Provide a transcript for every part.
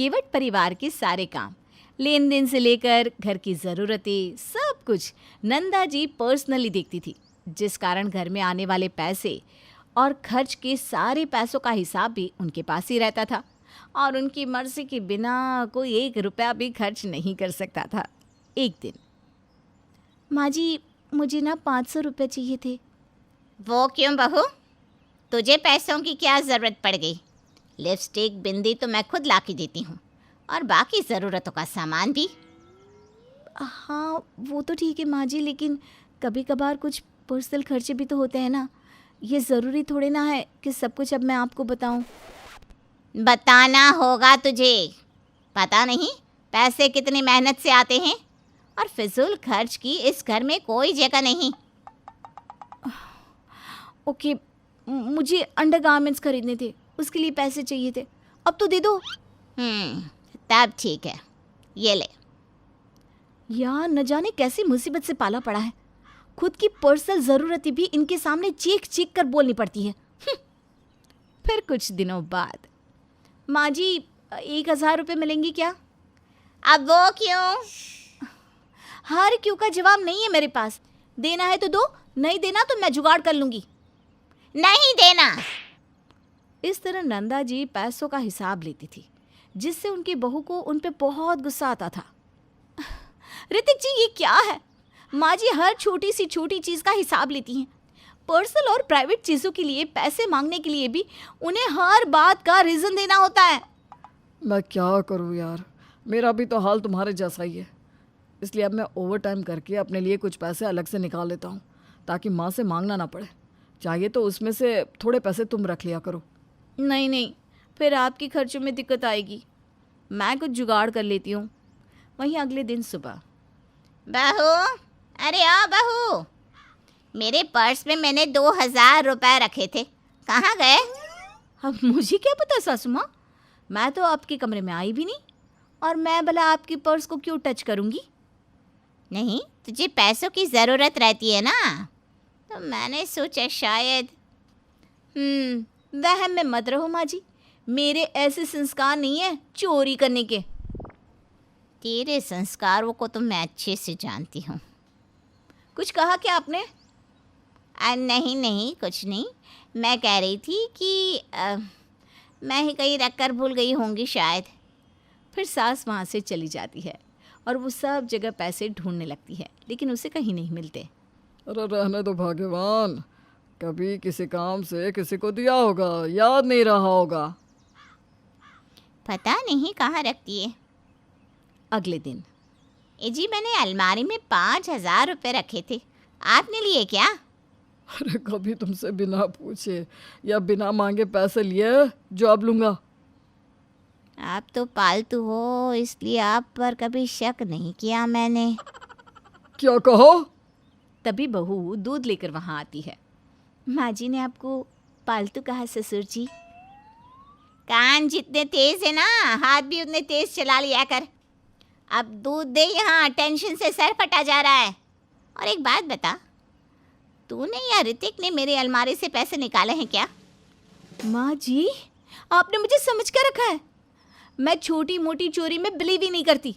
केवट परिवार के सारे काम, लेन देन से लेकर घर की ज़रूरतें, सब कुछ नंदा जी पर्सनली देखती थी, जिस कारण घर में आने वाले पैसे और खर्च के सारे पैसों का हिसाब भी उनके पास ही रहता था और उनकी मर्जी के बिना कोई 1 रुपया भी खर्च नहीं कर सकता था। एक दिन, माँ जी मुझे ना 500 रुपये चाहिए थे। वो क्यों बहू, तुझे पैसों की क्या ज़रूरत पड़ गई? लिपस्टिक बिंदी तो मैं खुद ला के देती हूँ और बाकी ज़रूरतों का सामान भी। हाँ वो तो ठीक है माँ जी, लेकिन कभी कभार कुछ पर्सनल खर्चे भी तो होते हैं ना। ये ज़रूरी थोड़े ना है कि सब कुछ अब मैं आपको बताऊँ। बताना होगा तुझे। पता नहीं पैसे कितनी मेहनत से आते हैं और फिजूल खर्च की इस घर में कोई जगह नहीं। ओके, मुझे अंडरगारमेंट्स खरीदने थे, उसके लिए पैसे चाहिए थे, अब तो दे दो। तब ठीक है, ये ले। यार न जाने कैसी मुसीबत से पाला पड़ा है, खुद की पर्सनल ज़रूरतें भी इनके सामने चीख चीख कर बोलनी पड़ती है। फिर कुछ दिनों बाद, माँ जी 1000 रुपये मिलेंगी क्या? अब वो क्यों? हर क्यों का जवाब नहीं है मेरे पास। देना है तो दो, नहीं देना तो मैं जुगाड़ कर लूँगी। नहीं देना। इस तरह नंदा जी पैसों का हिसाब लेती थी, जिससे उनकी बहू को उन पे बहुत गुस्सा आता था। ऋतिक जी ये क्या है? माँ जी हर छोटी सी छोटी चीज़ का हिसाब लेती हैं। पर्सनल और प्राइवेट चीज़ों के लिए पैसे मांगने के लिए भी उन्हें हर बात का रीज़न देना होता है। मैं क्या करूँ यार, मेरा भी तो हाल तुम्हारे जैसा ही है। इसलिए अब मैं ओवर टाइम करके अपने लिए कुछ पैसे अलग से निकाल लेता हूँ, ताकि माँ से मांगना ना पड़े। चाहिए तो उसमें से थोड़े पैसे तुम रख लिया करो। नहीं नहीं, फिर आपके खर्चों में दिक्कत आएगी। मैं कुछ जुगाड़ कर लेती हूँ। वहीं अगले दिन सुबह, बहू, अरे आ बहू, मेरे पर्स में मैंने 2000 रुपए रखे थे, कहाँ गए? अब मुझे क्या पता सासू माँ, मैं तो आपके कमरे में आई भी नहीं, और मैं भला आपकी पर्स को क्यों टच करूँगी? नहीं, तुझे पैसों की ज़रूरत रहती है ना, तो मैंने सोचा शायद। वहम में मत रहो माँ जी, मेरे ऐसे संस्कार नहीं है चोरी करने के। तेरे संस्कारों को तो मैं अच्छे से जानती हूँ। कुछ कहा क्या आपने? नहीं नहीं, कुछ नहीं। मैं कह रही थी कि मैं ही कहीं रख कर भूल गई होंगी शायद। फिर सास वहाँ से चली जाती है और वो सब जगह पैसे ढूंढने लगती है, लेकिन उसे कहीं नहीं मिलते। अरे रहने दो भगवान, कभी किसी काम से किसी को दिया होगा, याद नहीं रहा होगा। पता नहीं कहाँ रखती है। अगले दिन, जी मैंने अलमारी में 5000 रुपये रखे थे, आपने लिए क्या? अरे कभी तुमसे बिना पूछे या बिना मांगे पैसे लिए जो अब लूँगा। आप तो पालतू हो, इसलिए आप पर कभी शक नहीं किया मैंने। क्या कहो? तभी बहू दूध लेकर वहाँ आती है। माँ जी ने आपको पालतू कहा ससुर जी? कान जितने तेज है ना, हाथ भी उतने तेज चला लिया कर। अब दूध दे, यहाँ टेंशन से सर फटा जा रहा है। और एक बात बता, तूने या ऋतिक ने मेरी अलमारी से पैसे निकाले हैं क्या? माँ जी आपने मुझे समझ कर रखा है। मैं छोटी मोटी चोरी में बिलीव ही नहीं करती।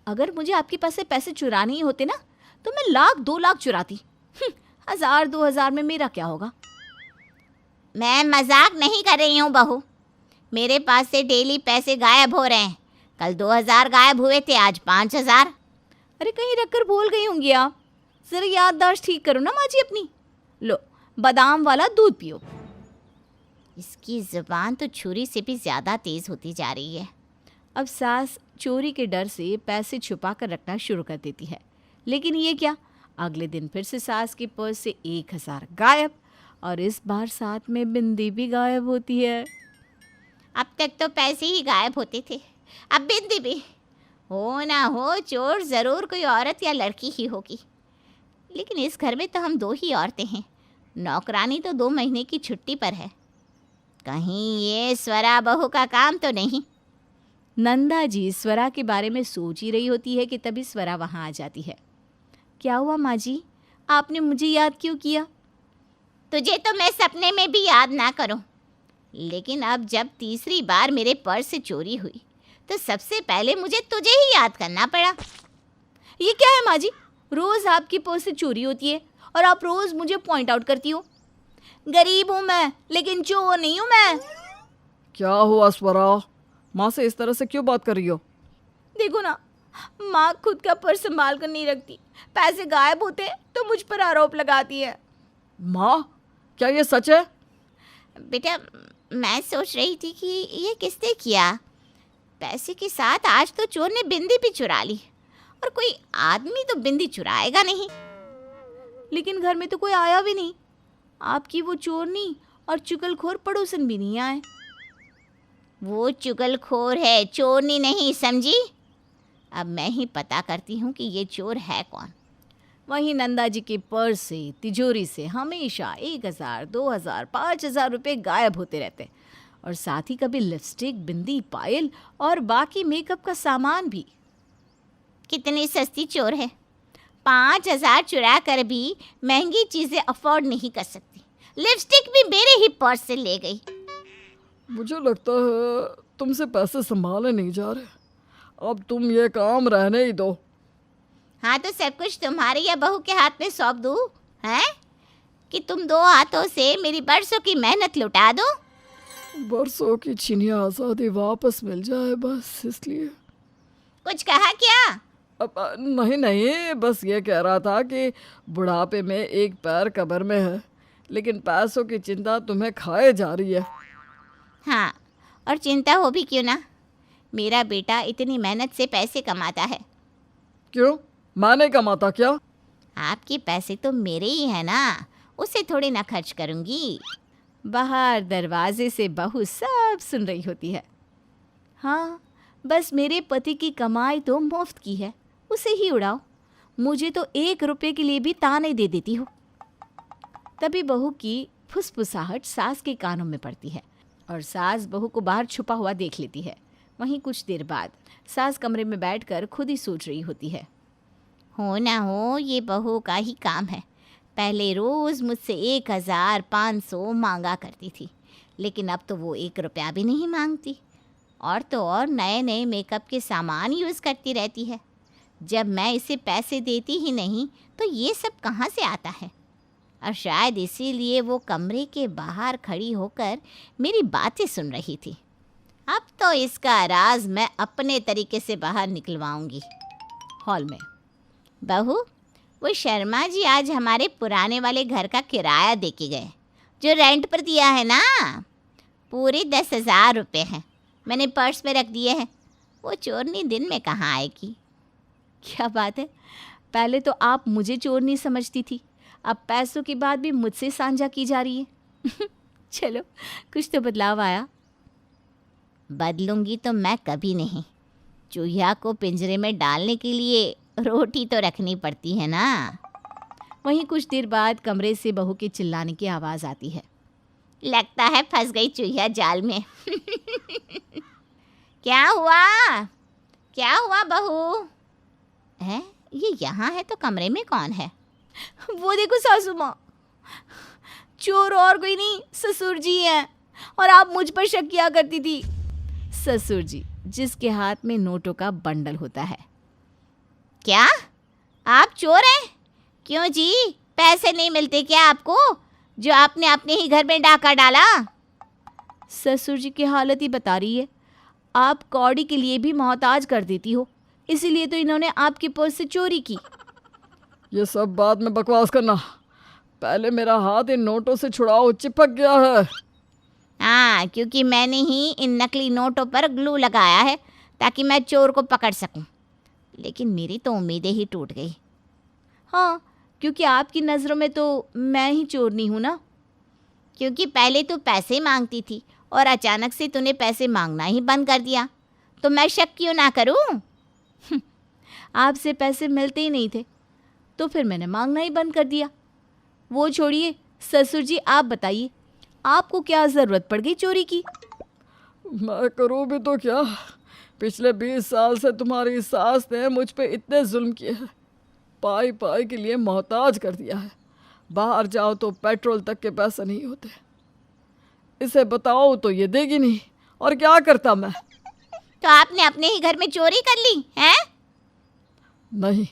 अगर मुझे आपके पास से पैसे चुराने ही होते ना, तो मैं 1,00,000 2,00,000 चुराती। 1000-2000 में मेरा क्या होगा? मैं मजाक नहीं कर रही हूँ बहू, मेरे पास से डेली पैसे गायब हो रहे हैं। कल 2000 गायब हुए थे, आज 5000। अरे कहीं रखकर भूल गई होंगी आप। ज़रा याददाश्त ठीक करो ना माँ जी अपनी। लो बादाम वाला दूध पियो। इसकी ज़ुबान तो छुरी से भी ज़्यादा तेज़ होती जा रही है। अब सास चोरी के डर से पैसे छुपा कर रखना शुरू कर देती है, लेकिन ये क्या, अगले दिन फिर से सास के पर्स से 1000 गायब, और इस बार साथ में बिंदी भी गायब होती है। अब तक तो पैसे ही गायब होते थे, अब बिंदी भी। हो ना हो, चोर ज़रूर कोई औरत या लड़की ही होगी। लेकिन इस घर में तो हम 2 ही औरतें हैं, नौकरानी तो 2 महीने की छुट्टी पर है। कहीं ये स्वरा बहू का काम तो नहीं? नंदा जी स्वरा के बारे में सोच ही रही होती है कि तभी स्वरा वहाँ आ जाती है। क्या हुआ माँ जी, आपने मुझे याद क्यों किया? तुझे तो मैं सपने में भी याद ना करूं, लेकिन अब जब तीसरी बार मेरे पर्स से चोरी हुई तो सबसे पहले मुझे तुझे ही याद करना पड़ा। ये क्या है माँ जी, रोज आपकी पर्स से चोरी होती है और आप रोज मुझे पॉइंट आउट करती हो। गरीब हूँ मैं, लेकिन चोर नहीं हूँ मैं। क्या हुआ स्वरा, माँ से इस तरह से क्यों बात कर रही हो? देखो ना, माँ खुद का पर्स संभाल कर नहीं रखती, पैसे गायब होते तो मुझ पर आरोप लगाती है। माँ, क्या ये सच है? बेटा, मैं सोच रही थी कि ये किसने किया। पैसे के साथ आज तो चोर ने बिंदी भी चुरा ली, और कोई आदमी तो बिंदी चुराएगा नहीं। लेकिन घर में तो कोई आया भी नहीं। आपकी वो चोरनी और चुगलखोर पड़ोसन भी नहीं आए। वो चुगलखोर है, चोरनी नहीं, समझी? अब मैं ही पता करती हूँ कि ये चोर है कौन। वहीं नंदा जी के पर्स से, तिजोरी से हमेशा 1,000, 2,000, 5,000 रुपये गायब होते रहते, और साथ ही कभी लिपस्टिक, बिंदी, पायल और बाकी मेकअप का सामान भी। कितनी सस्ती चोर है, 5,000 चुरा कर भी महंगी चीज़ें अफोर्ड नहीं कर सकती। लिपस्टिक भी मेरे ही पर्स से ले गई। मुझे लगता है तुमसे पैसे संभाले नहीं जा रहे, अब तुम ये काम रहने ही दो। हाँ, तो सब कुछ तुम्हारे या बहू के हाथ में सौंप दूँ, हैं? कि तुम 2 हाथों से मेरी बरसों की मेहनत लुटा दो। बरसों की छीनी आज़ादी वापस मिल जाए बस, इसलिए। कुछ कहा क्या? अब नहीं नहीं, बस ये कह रहा था कि बुढ़ापे में एक पैर कब्र में है, लेकिन पैसों की चिंता तुम्हें खाए जा रही है। हाँ, और चिंता हो भी क्यों ना, मेरा बेटा इतनी मेहनत से पैसे कमाता है। क्यों, मैं नहीं कमाता क्या? आपके पैसे तो मेरे ही है ना, उसे थोड़ी ना खर्च करूँगी। बाहर दरवाजे से बहू सब सुन रही होती है। हाँ, बस मेरे पति की कमाई तो मुफ्त की है, उसे ही उड़ाओ, मुझे तो 1 रुपये के लिए भी ताने दे देती हो। तभी बहू की फुसफुसाहट सास के कानों में पड़ती है और सास बहू को बाहर छुपा हुआ देख लेती है। वहीं कुछ देर बाद सास कमरे में बैठकर खुद ही सोच रही होती है। हो ना हो, ये बहू का ही काम है। पहले रोज़ मुझसे 1,500 मांगा करती थी, लेकिन अब तो वो 1 रुपया भी नहीं मांगती, और तो और नए नए मेकअप के सामान यूज़ करती रहती है। जब मैं इसे पैसे देती ही नहीं तो ये सब कहाँ से आता है? और शायद इसीलिए वो कमरे के बाहर खड़ी होकर मेरी बातें सुन रही थी। अब तो इसका राज मैं अपने तरीके से बाहर निकलवाऊंगी। हॉल में बहू, वो शर्मा जी आज हमारे पुराने वाले घर का किराया दे के गए, जो रेंट पर दिया है ना। पूरे 10,000 रुपये हैं, मैंने पर्स में रख दिए हैं। वो चोरनी दिन में कहाँ आएगी? क्या बात है, पहले तो आप मुझे चोर नहीं समझती थी, अब पैसों की बात भी मुझसे साझा की जा रही है। चलो, कुछ तो बदलाव आया। बदलूंगी तो मैं कभी नहीं। चूहिया को पिंजरे में डालने के लिए रोटी तो रखनी पड़ती है ना। वहीं कुछ देर बाद कमरे से बहू के चिल्लाने की आवाज़ आती है। लगता है फंस गई चूहिया जाल में। क्या हुआ? क्या हुआ बहू? है ये यहाँ है तो कमरे में कौन है? वो देखो सासू माँ, चोर और कोई नहीं ससुर जी हैं, और आप मुझ पर शक किया करती थी। ससुर जी, जिसके हाथ में नोटों का बंडल होता है। क्या आप चोर हैं? क्यों जी, पैसे नहीं मिलते क्या आपको, जो आपने अपने ही घर में डाका डाला? ससुर जी की हालत ही बता रही है, आप कौड़ी के लिए भी मोहताज कर देती हो, इसीलिए तो इन्होंने आपके पर्स से चोरी की। ये सब बात में बकवास करना, पहले मेरा हाथ इन नोटों से छुड़ाओ, चिपक गया है। हाँ, क्योंकि मैंने ही इन नकली नोटों पर ग्लू लगाया है ताकि मैं चोर को पकड़ सकूं। लेकिन मेरी तो उम्मीदें ही टूट गई। हाँ, क्योंकि आपकी नज़रों में तो मैं ही चोरनी हूँ ना। क्योंकि पहले तो पैसे मांगती थी और अचानक से तूने पैसे मांगना ही बंद कर दिया, तो मैं शक क्यों ना करूं? आपसे पैसे मिलते ही नहीं थे, तो फिर मैंने मांगना ही बंद कर दिया। वो छोड़िए ससुर जी, आप बताइए, आपको क्या ज़रूरत पड़ गई चोरी की? मैं करूँ भी तो क्या, पिछले 20 साल से तुम्हारी सास ने मुझ पे इतने जुल्म किए हैं, पाई पाई के लिए मोहताज कर दिया है। बाहर जाओ तो पेट्रोल तक के पैसे नहीं होते। इसे बताओ तो ये देगी नहीं, और क्या करता मैं? तो आपने अपने ही घर में चोरी कर ली हैं? नहीं,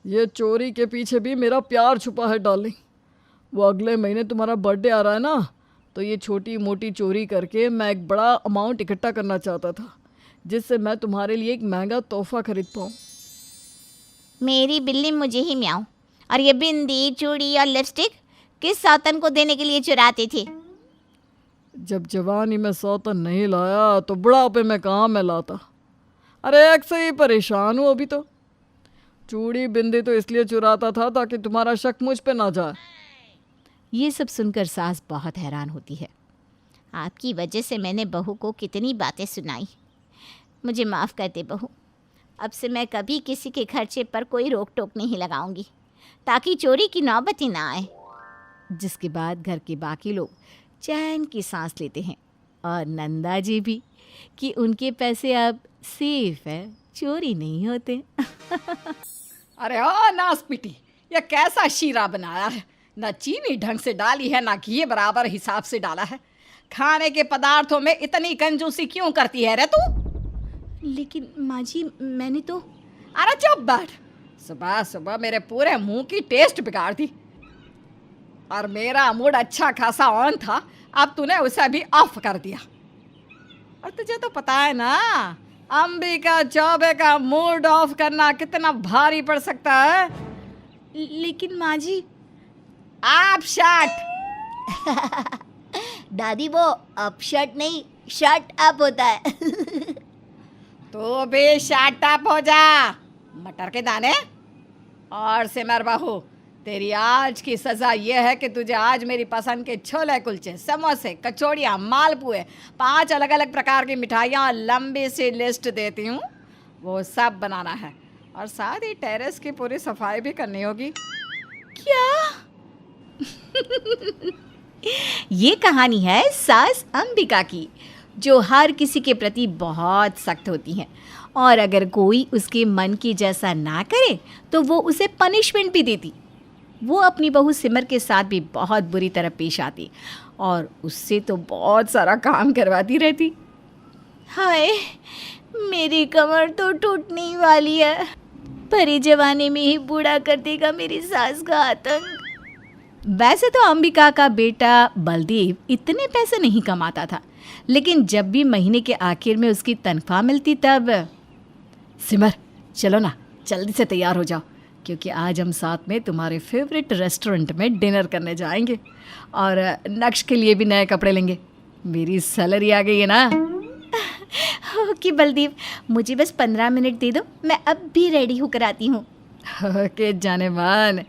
ये चोरी के पीछे भी मेरा प्यार छुपा है डार्लिंग। वो अगले महीने तुम्हारा बर्थडे आ रहा है ना, तो ये छोटी मोटी चोरी करके मैं एक बड़ा अमाउंट इकट्ठा करना चाहता था, जिससे मैं तुम्हारे लिए एक महंगा तोहफा खरीद पाऊँ। मेरी बिल्ली मुझे ही म्याऊं। और ये बिंदी, चूड़ी और लिपस्टिक किस सौतन को देने के लिए चुराते थे? जब जवानी में सौतन नहीं लाया तो बुढ़ापे में कहाँ मैं लाता। अरे एक से ही परेशान हूँ अभी तो। चूड़ी बिंदी तो इसलिए चुराता था ताकि तुम्हारा शक मुझ पे ना जाए। ये सब सुनकर सास बहुत हैरान होती है। आपकी वजह से मैंने बहू को कितनी बातें सुनाई। मुझे माफ़ कर दे बहू। अब से मैं कभी किसी के खर्चे पर कोई रोक टोक नहीं लगाऊंगी, ताकि चोरी की नौबत ही ना आए। जिसके बाद घर के बाकी लोग चैन की सांस लेते हैं और नंदा जी भी, कि उनके पैसे अब सेफ है, चोरी नहीं होते। अरे ओ नासपिटी, ये कैसा शीरा बनाया है। ना चीनी ढंग से डाली है, ना घी बराबर हिसाब से डाला है। खाने के पदार्थों में इतनी कंजूसी क्यों करती है रे तू? लेकिन माँ जी, मैंने तो... अरे चुप बैठ। सुबह सुबह मेरे पूरे मुंह की टेस्ट बिगाड़ दी। और मेरा मूड अच्छा खासा ऑन था, अब तूने उसे भी ऑफ कर दिया। और तुझे तो पता है ना, अंबिका चौबे का मूड ऑफ करना कितना भारी पड़ सकता है। लेकिन माँ जी... आप शट। दादी, वो अप शर्ट नहीं, शर्ट अप होता है। तू भी शट अप हो जा, मटर के दाने। और सिमर बहू, तेरी आज की सज़ा ये है कि तुझे आज मेरी पसंद के छोले कुलचे, समोसे, कचौड़ियाँ, मालपुए, 5 अलग अलग प्रकार की मिठाइयाँ और लंबी सी लिस्ट देती हूँ, वो सब बनाना है। और साथ ही टेरेस की पूरी सफाई भी करनी होगी। क्या? ये कहानी है सास अंबिका की, जो हर किसी के प्रति बहुत सख्त होती हैं, और अगर कोई उसके मन की जैसा ना करे तो वो उसे पनिशमेंट भी देती। वो अपनी बहू सिमर के साथ भी बहुत बुरी तरह पेश आती और उससे तो बहुत सारा काम करवाती रहती। हाय, मेरी कमर तो टूटने ही वाली है। भरी जवानी में ही बूढ़ा कर देगा मेरी सास का आतंक। वैसे तो अंबिका का बेटा बलदेव इतने पैसे नहीं कमाता था, लेकिन जब भी महीने के आखिर में उसकी तनख्वाह मिलती तब... सिमर, चलो ना, जल्दी से तैयार हो जाओ, क्योंकि आज हम साथ में तुम्हारे फेवरेट रेस्टोरेंट में डिनर करने जाएंगे और नक्श के लिए भी नए कपड़े लेंगे। मेरी सैलरी आ गई है ना। ओके बलदेव, मुझे बस 15 मिनट दे दो, मैं अब भी रेडी होकर आती हूँ। ओके जाने मन।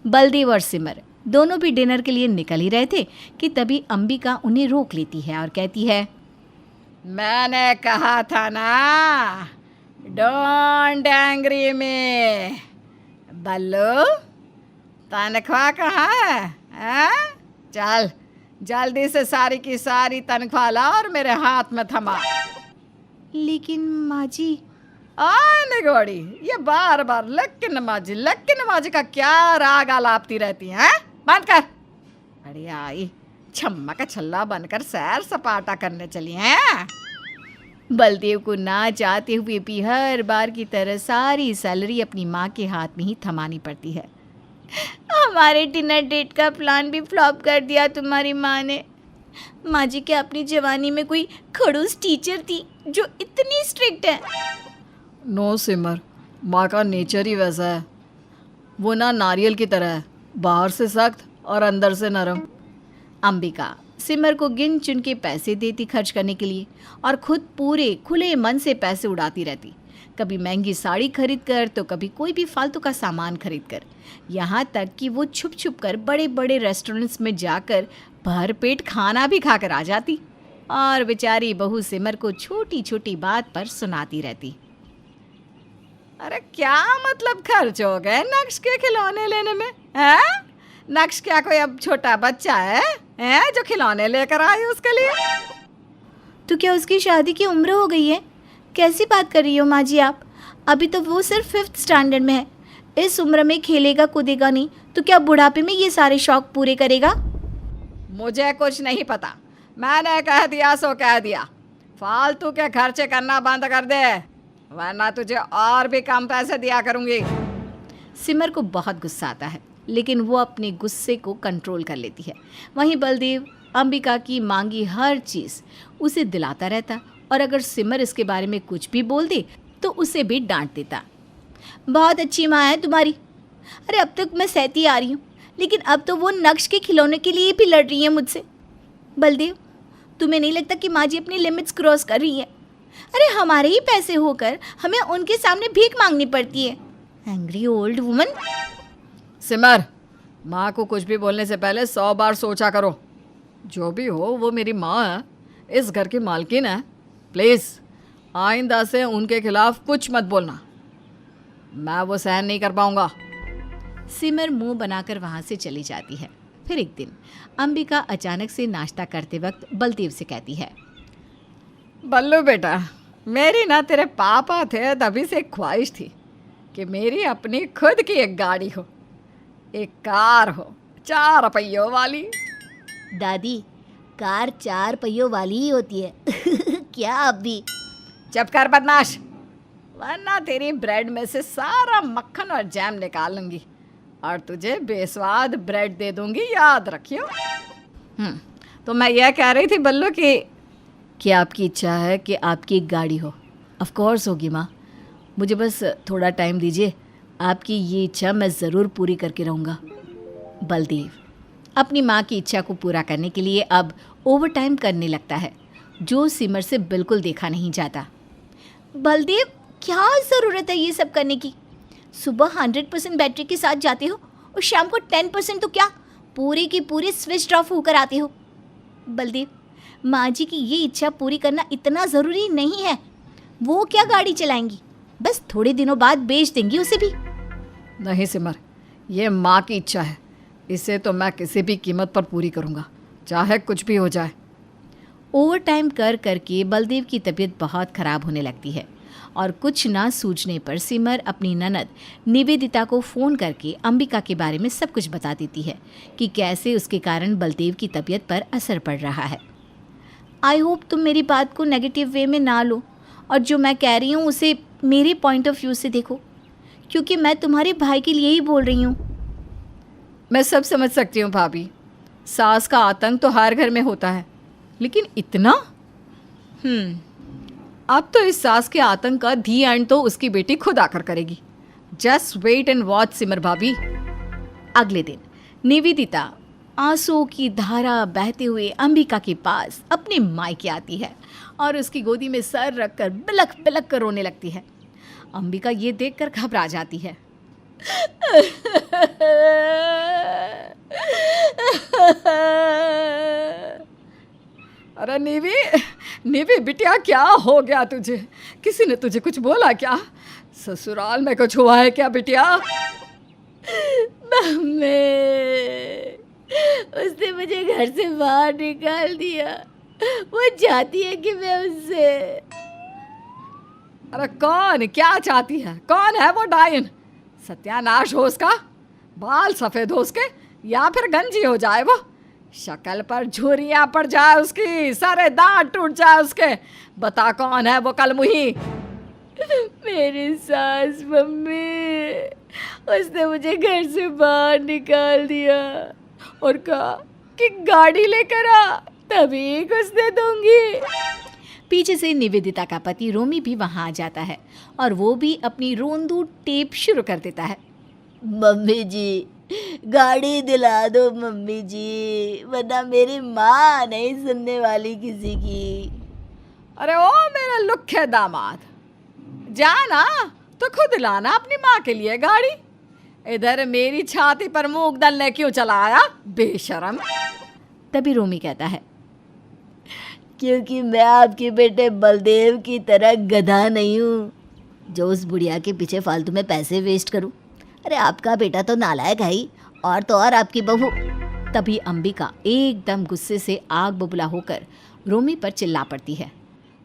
बलदेव और सिमर दोनों भी डिनर के लिए निकल ही रहे थे कि तभी अंबिका उन्हें रोक लेती है और कहती है, मैंने कहा था ना, डोंट एंग्री में। बल्लू, तनख्वाह कहाँ है? चल जल्दी से सारी की सारी तनख्वाह ला और मेरे हाथ में थमा। लेकिन माँ जी... निगोड़ी, ये बार बार लक्की नमाजी का क्या राग आलापती रहती है? बंद कर। अरे आई, छम्मा का छल्ला बनकर सैर सपाटा करने चली हैं। बलदेव को ना चाहते हुए भी हर बार की तरह सारी सैलरी अपनी माँ के हाथ में ही थमानी पड़ती है। हमारे डिनर डेट का प्लान भी फ्लॉप कर दिया तुम्हारी माँ ने। माँ जी, क्या अपनी जवानी में कोई खड़ूस टीचर थी जो इतनी स्ट्रिक्ट है? नो सिमर, माँ का नेचर ही वैसा है। वो ना नारियल की तरह है, बाहर से सख्त और अंदर से नरम। अंबिका सिमर को गिन चुन के पैसे देती खर्च करने के लिए और खुद पूरे खुले मन से पैसे उड़ाती रहती। कभी महंगी साड़ी खरीद कर तो कभी कोई भी फालतू का सामान खरीद कर। यहाँ तक कि वो छुप छुप कर बड़े बड़े रेस्टोरेंट्स में जाकर भर पेट खाना भी खाकर आ जाती और बेचारी बहू सिमर को छोटी छोटी बात पर सुनाती रहती। अरे क्या मतलब खर्च हो गए नक्श के खिलौने लेने में? हैं? नक्श क्या कोई अब छोटा बच्चा है जो खिलौने लेकर आई उसके लिए? तो क्या उसकी शादी की उम्र हो गई है? कैसी बात कर रही हो माँ जी आप? अभी तो वो सिर्फ 5th स्टैंडर्ड में है। इस उम्र में खेलेगा कूदेगा नहीं तो क्या बुढ़ापे में ये सारे शौक पूरे करेगा? मुझे कुछ नहीं पता, मैंने कह दिया सो कह दिया। फालतू के खर्चे करना बंद कर दे, वरना तुझे और भी कम पैसे दिया करूंगी। सिमर को बहुत गुस्सा आता है, लेकिन वो अपने गुस्से को कंट्रोल कर लेती है। वहीं बलदेव अंबिका की मांगी हर चीज़ उसे दिलाता रहता, और अगर सिमर इसके बारे में कुछ भी बोल दे तो उसे भी डांट देता। बहुत अच्छी माँ है तुम्हारी। अरे अब तक मैं सहती आ रही हूँ, लेकिन अब तो वो नक्श के खिलौने के लिए भी लड़ रही है मुझसे। बलदेव, तुम्हें नहीं लगता कि माँ जी अपनी लिमिट्स क्रॉस कर रही है? अरे हमारे ही पैसे होकर हमें उनके सामने भीख मांगनी पड़ती है। Angry old woman. सिमर, माँ को कुछ भी बोलने से पहले 100 बार सोचा करो। जो भी हो वो मेरी माँ है, इस घर की मालकिन है। प्लीज़ आइंदा से उनके खिलाफ कुछ मत बोलना, मैं वो सहन नहीं कर पाऊंगा। सिमर मुंह बनाकर वहाँ से चली जाती है। फिर एक दिन अंबिका अचानक से नाश्ता करते वक्त बलदेव से कहती है, बल्लू बेटा, मेरी ना तेरे पापा थे तभी से एक ख्वाहिश थी कि मेरी अपनी खुद की एक गाड़ी हो, एक कार हो 4 पहियों वाली। दादी, कार 4 पहियों वाली ही होती है। क्या अब भी? चुप कर बदमाश, वरना तेरी ब्रेड में से सारा मक्खन और जैम निकाल लूंगी और तुझे बेस्वाद ब्रेड दे दूंगी, याद रखियो। तो मैं यह कह रही थी बल्लू कि आपकी इच्छा है कि आपकी एक गाड़ी हो। ऑफ कोर्स होगी माँ, मुझे बस थोड़ा टाइम दीजिए, आपकी ये इच्छा मैं ज़रूर पूरी करके रहूँगा। बलदेव अपनी माँ की इच्छा को पूरा करने के लिए अब ओवर टाइम करने लगता है, जो सिमर से बिल्कुल देखा नहीं जाता। बलदेव, क्या ज़रूरत है ये सब करने की? सुबह 100% बैटरी के साथ जाते हो और शाम को 10% तो क्या पूरे की पूरी स्विच ऑफ होकर आते हो। बलदेव, माँ जी की ये इच्छा पूरी करना इतना ज़रूरी नहीं है। वो क्या गाड़ी चलाएंगी, बस थोड़े दिनों बाद बेच देंगी उसे भी। नहीं सिमर, ये माँ की इच्छा है, इसे तो मैं किसी भी कीमत पर पूरी करूँगा, चाहे कुछ भी हो जाए। ओवर टाइम कर करके बलदेव की तबीयत बहुत ख़राब होने लगती है, और कुछ ना सूझने पर सिमर अपनी ननद निवेदिता को फ़ोन करके अंबिका के बारे में सब कुछ बता देती है कि कैसे उसके कारण बलदेव की तबीयत पर असर पड़ रहा है। आई होप तुम मेरी बात को नेगेटिव वे में ना लो, और जो मैं कह रही हूँ उसे मेरे पॉइंट ऑफ व्यू से देखो, क्योंकि मैं तुम्हारे भाई के लिए ही बोल रही हूँ। मैं सब समझ सकती हूँ भाभी, सास का आतंक तो हर घर में होता है, लेकिन इतना? अब तो इस सास के आतंक का दी एंड तो उसकी बेटी खुद आकर करेगी। जस्ट वेट एंड वॉच सिमर भाभी। अगले दिन निवेदिता आंसुओं की धारा बहते हुए अंबिका के पास अपने मायके आती है और उसकी गोदी में सर रखकर बिलख बिलख कर रोने लगती है। अंबिका ये देखकर घबरा जाती है। अरे नीवी बिटिया, क्या हो गया तुझे? किसी ने तुझे कुछ बोला क्या? ससुराल में कुछ हुआ है क्या बिटिया? मम्मी, उसने मुझे घर से बाहर निकाल दिया। वो चाहती है कि मैं उससे। अरे कौन क्या चाहती है? कौन है वो डायन? सत्यानाश हो उसका, बाल सफ़ेद हो उसके, या फिर गंजी हो जाए वो, शक्ल पर झुर्रियाँ पड़ जाए उसकी, सारे दांत टूट जाए उसके। बता कौन है वो कलमुही? मेरी सास मम्मी, उसने मुझे घर से बाहर निकाल दिया और कहा कि गाड़ी लेकर आ, तभी कुछ दे दूंगी। पीछे से निवेदिता का पति रोमी भी वहां आ जाता है और वो भी अपनी रोंदू टेप शुरू कर देता है। मम्मी जी, गाड़ी दिला दो मम्मी जी, वरना मेरी माँ नहीं सुनने वाली किसी की। अरे ओ मेरा लुखे दामाद, जाना तो खुद लाना अपनी माँ के लिए गाड़ी। इधर मेरी छाती पर मूंग दलने क्यों चलाया, बेशरम। तभी रोमी कहता है, क्योंकि मैं आपके बेटे बलदेव की तरह गधा नहीं हूँ जो उस बुढ़िया के पीछे फालतू में पैसे वेस्ट करूँ। अरे आपका बेटा तो नालायक है ही, और तो और आपकी बहू। तभी अंबिका एकदम गुस्से से आग बबूला होकर रोमी पर चिल्ला पड़ती है।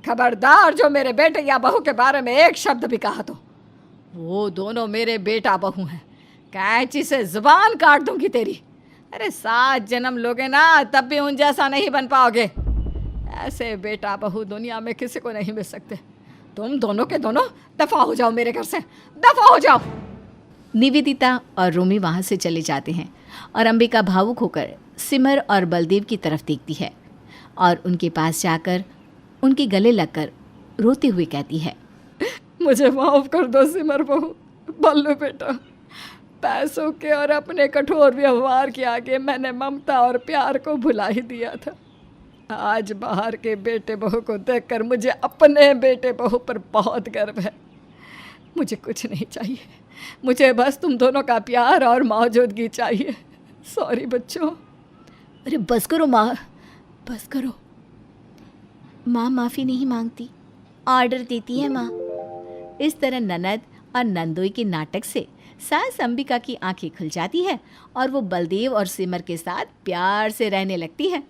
खबरदार जो मेरे बेटे या बहू के बारे में एक शब्द भी कहा तो वो दोनों मेरे बेटा बहू हैं, कैंची से जुबान काट दूंगी तेरी। अरे 7 जन्म लोगे ना तब भी उन जैसा नहीं बन पाओगे। ऐसे बेटा बहू दुनिया में किसी को नहीं मिल सकते। तुम दोनों के दोनों दफा हो जाओ मेरे घर से, दफा हो जाओ। निवेदिता और रोमी वहाँ से चले जाते हैं और अंबिका भावुक होकर सिमर और बलदेव की तरफ देखती है और उनके पास जाकर उनके गले लगकर रोते हुए कहती है, मुझे माफ़ कर दो सिमर बहू। बल्लू बेटा, पैसों के और अपने कठोर व्यवहार के आगे मैंने ममता और प्यार को भुला ही दिया था। आज बाहर के बेटे बहू को देखकर मुझे अपने बेटे बहू पर बहुत गर्व है। मुझे कुछ नहीं चाहिए, मुझे बस तुम दोनों का प्यार और मौजूदगी चाहिए। सॉरी बच्चों। अरे बस करो माँ, बस करो। माँ माफ़ी नहीं मांगती, ऑर्डर देती है माँ। इस तरह ननद और नंदोई के नाटक से सास अंबिका की आंखें खुल जाती है और वो बलदेव और सिमर के साथ प्यार से रहने लगती है।